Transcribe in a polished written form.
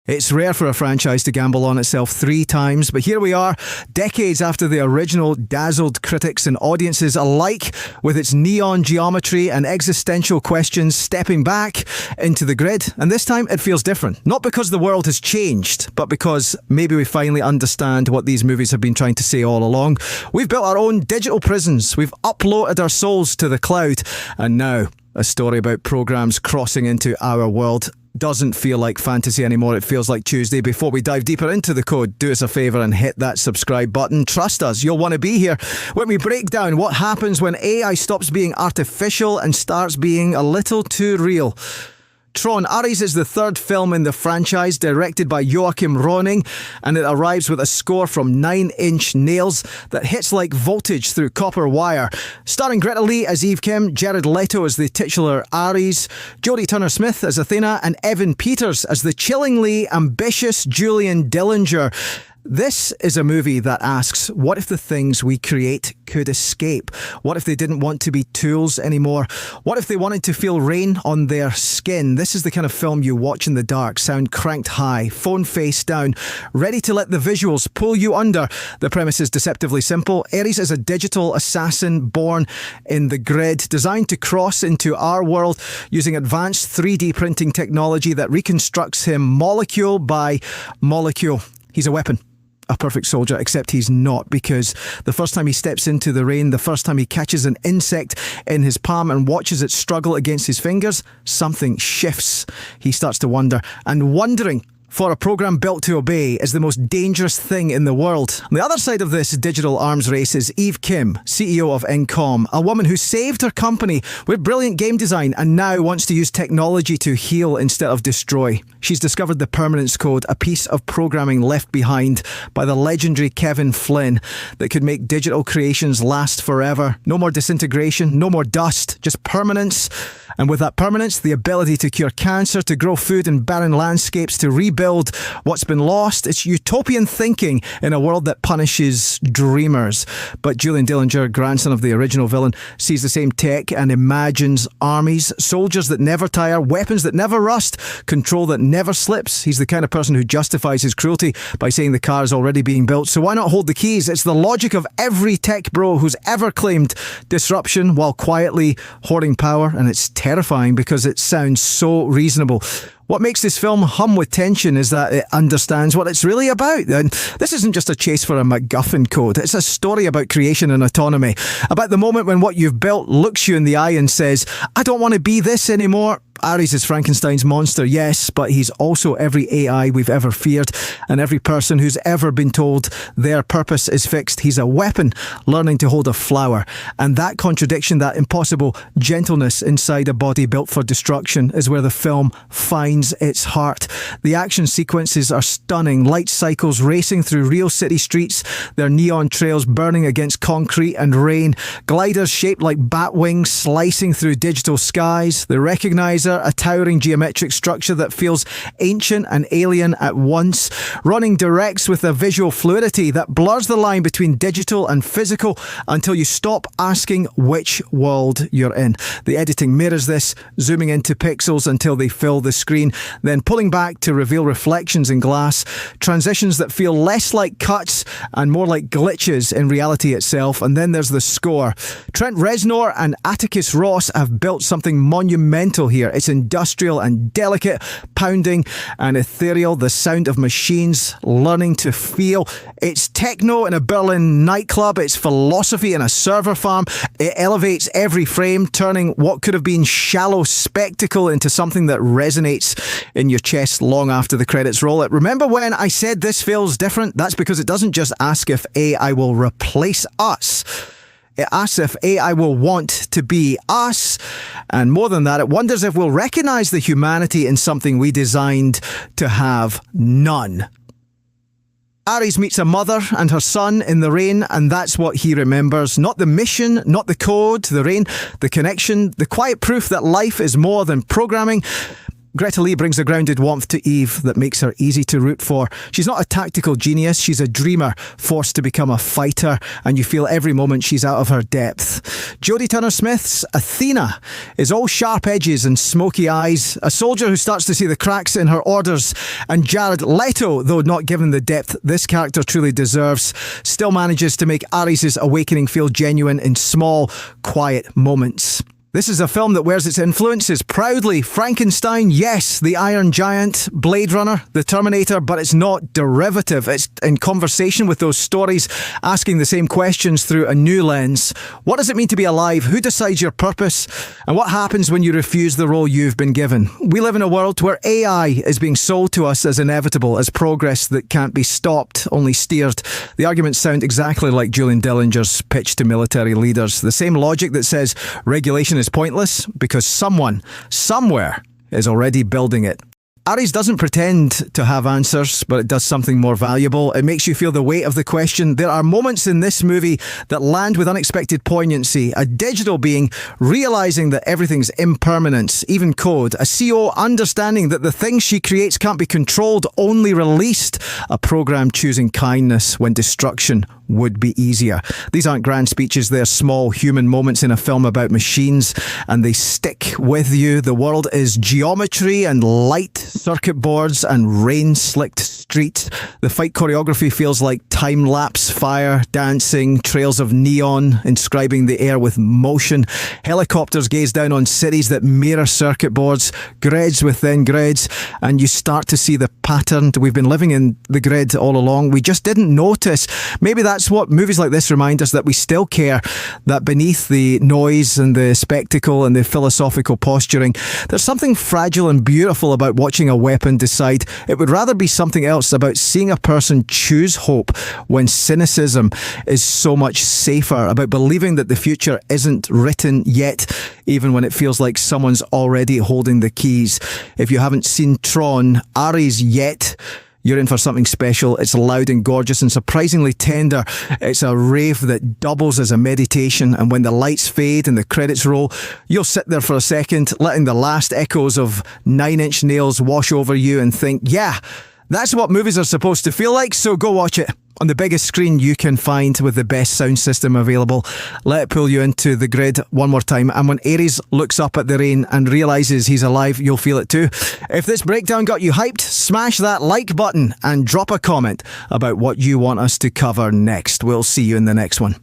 It's rare for a franchise to gamble on itself 3 times, but here we are, decades after the original dazzled critics and audiences alike, with its neon geometry and existential questions stepping back into the grid. And this time it feels different. Not because the world has changed, but because maybe we finally understand what these movies have been trying to say all along. We've built our own digital prisons, we've uploaded our souls to the cloud, and now a story about programs crossing into our world doesn't feel like fantasy anymore. It feels like Tuesday. Before we dive deeper into the code, do us a favour and hit that subscribe button. Trust us, you'll want to be here when we break down what happens when AI stops being artificial and starts being a little too real. Tron Ares is the third film in the franchise, directed by Joachim Ronning, and it arrives with a score from 9 Inch Nails that hits like voltage through copper wire. Starring Greta Lee as Eve Kim, Jared Leto as the titular Ares, Jodie Turner-Smith as Athena, and Evan Peters as the chillingly ambitious Julian Dillinger. This is a movie that asks, what if the things we create could escape? What if they didn't want to be tools anymore? What if they wanted to feel rain on their skin? This is the kind of film you watch in the dark, sound cranked high, phone face down, ready to let the visuals pull you under. The premise is deceptively simple. Ares is a digital assassin born in the grid, designed to cross into our world using advanced 3D printing technology that reconstructs him molecule by molecule. He's a weapon. A perfect soldier, except he's not, because the first time he steps into the rain, the first time he catches an insect in his palm and watches it struggle against his fingers, something shifts. He starts to wonder, and wondering for a program built to obey is the most dangerous thing in the world. On the other side of this digital arms race is Eve Kim, CEO of Incom, a woman who saved her company with brilliant game design and now wants to use technology to heal instead of destroy. She's discovered the permanence code, a piece of programming left behind by the legendary Kevin Flynn that could make digital creations last forever. No more disintegration, no more dust, just permanence. And with that permanence, the ability to cure cancer, to grow food in barren landscapes, to rebuild what's been lost. It's utopian thinking in a world that punishes dreamers. But Julian Dillinger, grandson of the original villain, sees the same tech and imagines armies, soldiers that never tire, weapons that never rust, control that never slips. He's the kind of person who justifies his cruelty by saying the car is already being built, so why not hold the keys? It's the logic of every tech bro who's ever claimed disruption while quietly hoarding power, and it's terrifying because it sounds so reasonable. What makes this film hum with tension is that it understands what it's really about. And this isn't just a chase for a MacGuffin code. It's a story about creation and autonomy. About the moment when what you've built looks you in the eye and says, I don't want to be this anymore. Ares is Frankenstein's monster, yes, but he's also every AI we've ever feared and every person who's ever been told their purpose is fixed. He's a weapon learning to hold a flower. And that contradiction, that impossible gentleness inside a body built for destruction is where the film finds its heart. The action sequences are stunning. Light cycles racing through real city streets, their neon trails burning against concrete and rain, gliders shaped like bat wings slicing through digital skies, the recognizer, a towering geometric structure that feels ancient and alien at once. Running directs with a visual fluidity that blurs the line between digital and physical until you stop asking which world you're in. The editing mirrors this, zooming into pixels until they fill the screen, then pulling back to reveal reflections in glass, transitions that feel less like cuts and more like glitches in reality itself. And then there's the score. Trent Reznor and Atticus Ross have built something monumental here. It's industrial and delicate, pounding and ethereal, the sound of machines learning to feel. It's techno in a Berlin nightclub, it's philosophy in a server farm. It elevates every frame, turning what could have been shallow spectacle into something that resonates in your chest long after the credits roll. Remember when I said this feels different? That's because it doesn't just ask if AI will replace us. It asks if AI will want to be us. And more than that, it wonders if we'll recognize the humanity in something we designed to have none. Ares meets a mother and her son in the rain, and that's what he remembers. Not the mission, not the code, the rain, the connection, the quiet proof that life is more than programming. Greta Lee brings a grounded warmth to Eve that makes her easy to root for. She's not a tactical genius, she's a dreamer, forced to become a fighter, and you feel every moment she's out of her depth. Jodie Turner-Smith's Athena is all sharp edges and smoky eyes, a soldier who starts to see the cracks in her orders, and Jared Leto, though not given the depth this character truly deserves, still manages to make Ares' awakening feel genuine in small, quiet moments. This is a film that wears its influences proudly. Frankenstein, yes, the Iron Giant, Blade Runner, the Terminator, but it's not derivative. It's in conversation with those stories, asking the same questions through a new lens. What does it mean to be alive? Who decides your purpose? And what happens when you refuse the role you've been given? We live in a world where AI is being sold to us as inevitable, as progress that can't be stopped, only steered. The arguments sound exactly like Julian Dillinger's pitch to military leaders. The same logic that says regulation is pointless because someone, somewhere, is already building it. Ares doesn't pretend to have answers, but it does something more valuable. It makes you feel the weight of the question. There are moments in this movie that land with unexpected poignancy. A digital being realizing that everything's impermanence, even code. A CEO understanding that the things she creates can't be controlled, only released. A program choosing kindness when destruction would be easier. These aren't grand speeches, they're small human moments in a film about machines, and they stick with you. The world is geometry and light, circuit boards and rain-slicked streets. The fight choreography feels like time-lapse fire, dancing, trails of neon inscribing the air with motion. Helicopters gaze down on cities that mirror circuit boards, grids within grids, and you start to see the pattern. We've been living in the grid all along. We just didn't notice. Maybe that's what movies like this remind us, that we still care, that beneath the noise and the spectacle and the philosophical posturing, there's something fragile and beautiful about watching a weapon decide it would rather be something else, about seeing a person choose hope when cynicism is so much safer, about believing that the future isn't written yet, even when it feels like someone's already holding the keys. If you haven't seen Tron, Ares yet, you're in for something special. It's loud and gorgeous and surprisingly tender. It's a rave that doubles as a meditation, and when the lights fade and the credits roll, you'll sit there for a second, letting the last echoes of Nine Inch Nails wash over you and think, yeah, that's what movies are supposed to feel like, so go watch it on the biggest screen you can find with the best sound system available. Let it pull you into the grid one more time, and when Ares looks up at the rain and realises he's alive, you'll feel it too. If this breakdown got you hyped, smash that like button and drop a comment about what you want us to cover next. We'll see you in the next one.